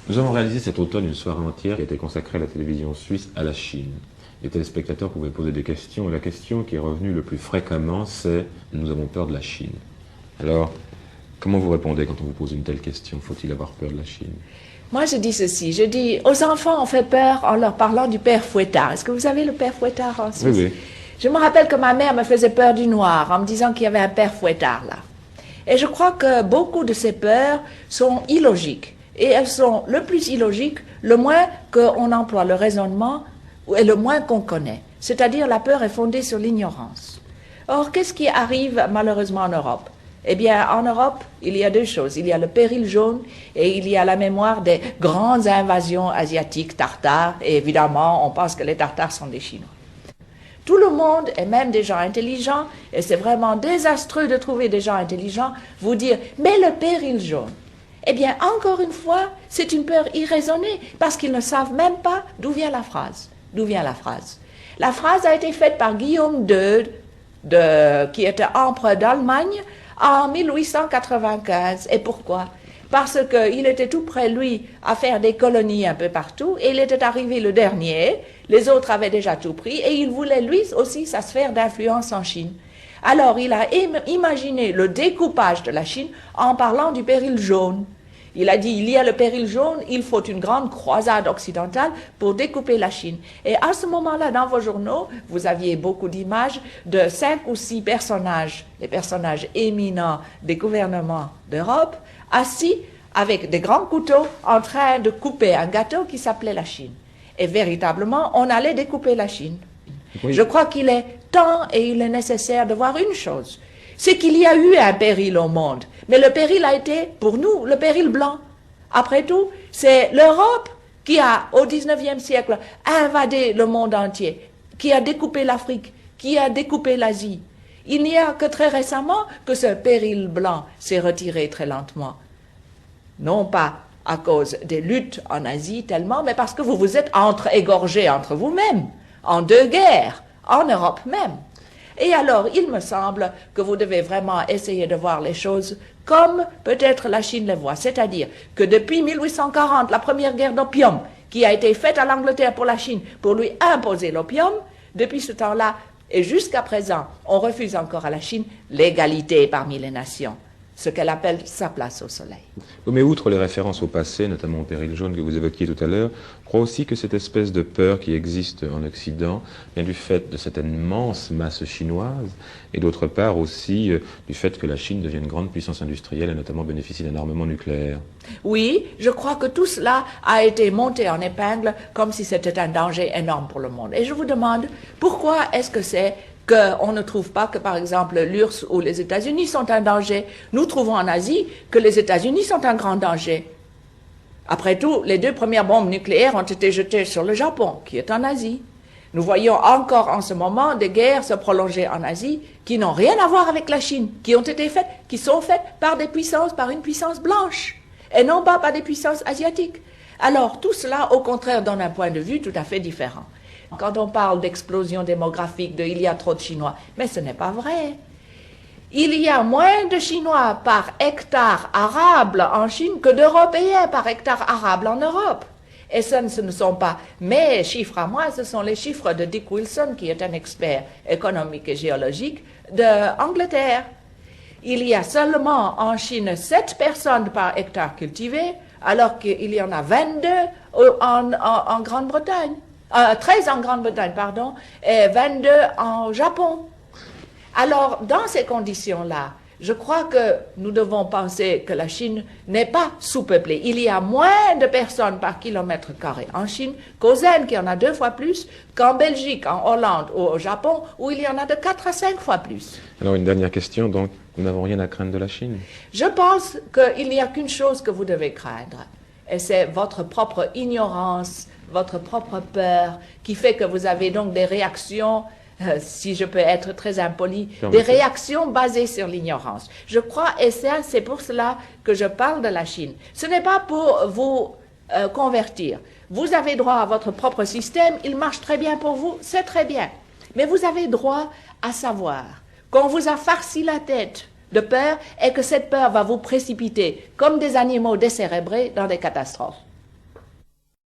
Nous avons réalisé cet automne une soirée entière qui a été consacrée à la télévision suisse à la Chine. Les téléspectateurs pouvaient poser des questions, et la question qui est revenue le plus fréquemment, c'est « Nous avons peur de la Chine ». Alors, comment vous répondez quand on vous pose une telle question? Faut-il avoir peur de la Chine? Moi, je dis ceci. Je dis, aux enfants, on fait peur en leur parlant du père Fouettard. Est-ce que vous avez le père Fouettard en Suisse? Oui, oui. Je me rappelle que ma mère me faisait peur du noir en me disant qu'il y avait un père Fouettard là. Et je crois que beaucoup de ces peurs sont illogiques. Et elles sont le plus illogiques, le moins qu'on emploie le raisonnement et le moins qu'on connaît. C'est-à-dire la peur est fondée sur l'ignorance. Or, qu'est-ce qui arrive malheureusement en Europe? Eh bien, en Europe, il y a deux choses. Il y a le péril jaune et il y a la mémoire des grandes invasions asiatiques tartares. Et évidemment, on pense que les Tartares sont des Chinois. Tout le monde, et même des gens intelligents, et c'est vraiment désastreux de trouver des gens intelligents, vous dire « mais le péril jaune ». Eh bien, encore une fois, c'est une peur irraisonnée, parce qu'ils ne savent même pas d'où vient la phrase. D'où vient la phrase? La phrase a été faite par Guillaume II, qui était empereur d'Allemagne, en 1895. Et pourquoi? Parce qu'il était tout près, lui, à faire des colonies un peu partout, et il était arrivé le dernier, les autres avaient déjà tout pris, et il voulait lui aussi sa sphère d'influence en Chine. Alors il a imaginé le découpage de la Chine en parlant du péril jaune. Il a dit, il y a le péril jaune, il faut une grande croisade occidentale pour découper la Chine. Et à ce moment-là, dans vos journaux, vous aviez beaucoup d'images de 5 ou 6 personnages, les personnages éminents des gouvernements d'Europe, assis avec des grands couteaux en train de couper un gâteau qui s'appelait la Chine. Et véritablement, on allait découper la Chine. Oui. Je crois qu'il est temps et il est nécessaire de voir une chose. C'est qu'il y a eu un péril au monde. Mais le péril a été, pour nous, le péril blanc. Après tout, c'est l'Europe qui a, au XIXe siècle, invadé le monde entier, qui a découpé l'Afrique, qui a découpé l'Asie. Il n'y a que très récemment que ce péril blanc s'est retiré très lentement. Non pas à cause des luttes en Asie tellement, mais parce que vous vous êtes égorgés entre vous-mêmes, en 2 guerres, en Europe même. Et alors, il me semble que vous devez vraiment essayer de voir les choses comme peut-être la Chine les voit. C'est-à-dire que depuis 1840, la première guerre d'opium qui a été faite à l'Angleterre pour la Chine, pour lui imposer l'opium, depuis ce temps-là et jusqu'à présent, on refuse encore à la Chine l'égalité parmi les nations, ce qu'elle appelle sa place au soleil. Mais outre les références au passé, notamment au péril jaune que vous évoquiez tout à l'heure, je crois aussi que cette espèce de peur qui existe en Occident vient du fait de cette immense masse chinoise et d'autre part aussi du fait que la Chine devient une grande puissance industrielle et notamment bénéficie d'un armement nucléaire. Oui, je crois que tout cela a été monté en épingle comme si c'était un danger énorme pour le monde. Et je vous demande, pourquoi est-ce que c'est qu'on ne trouve pas que, par exemple, l'URSS ou les États-Unis sont un danger? Nous trouvons en Asie que les États-Unis sont un grand danger. Après tout, les 2 premières bombes nucléaires ont été jetées sur le Japon, qui est en Asie. Nous voyons encore en ce moment des guerres se prolonger en Asie qui n'ont rien à voir avec la Chine, qui ont été faites, qui sont faites par des puissances, par une puissance blanche, et non pas par des puissances asiatiques. Alors, tout cela, au contraire, donne un point de vue tout à fait différent. Quand on parle d'explosion démographique, il y a trop de Chinois, mais ce n'est pas vrai. Il y a moins de Chinois par hectare arable en Chine que d'Européens par hectare arable en Europe. Et ce ne sont pas mes chiffres à moi, ce sont les chiffres de Dick Wilson, qui est un expert économique et géologique d'Angleterre. Il y a seulement en Chine 7 personnes par hectare cultivé, alors qu'il y en a 22 en Grande-Bretagne. 13 en Grande-Bretagne, pardon, et 22 en Japon. Alors, dans ces conditions-là, je crois que nous devons penser que la Chine n'est pas sous-peuplée. Il y a moins de personnes par kilomètre carré en Chine qu'aux Indes, qui en a 2 fois plus, qu'en Belgique, en Hollande ou au Japon, où il y en a de 4 à 5 fois plus. Alors, une dernière question, donc, nous n'avons rien à craindre de la Chine? Je pense qu'il n'y a qu'une chose que vous devez craindre, et c'est votre propre ignorance, votre propre peur, qui fait que vous avez donc des réactions, si je peux être très impoli, des réactions basées sur l'ignorance. Je crois, et c'est pour cela que je parle de la Chine. Ce n'est pas pour vous convertir. Vous avez droit à votre propre système, il marche très bien pour vous, c'est très bien. Mais vous avez droit à savoir qu'on vous a farci la tête de peur et que cette peur va vous précipiter, comme des animaux décérébrés, dans des catastrophes.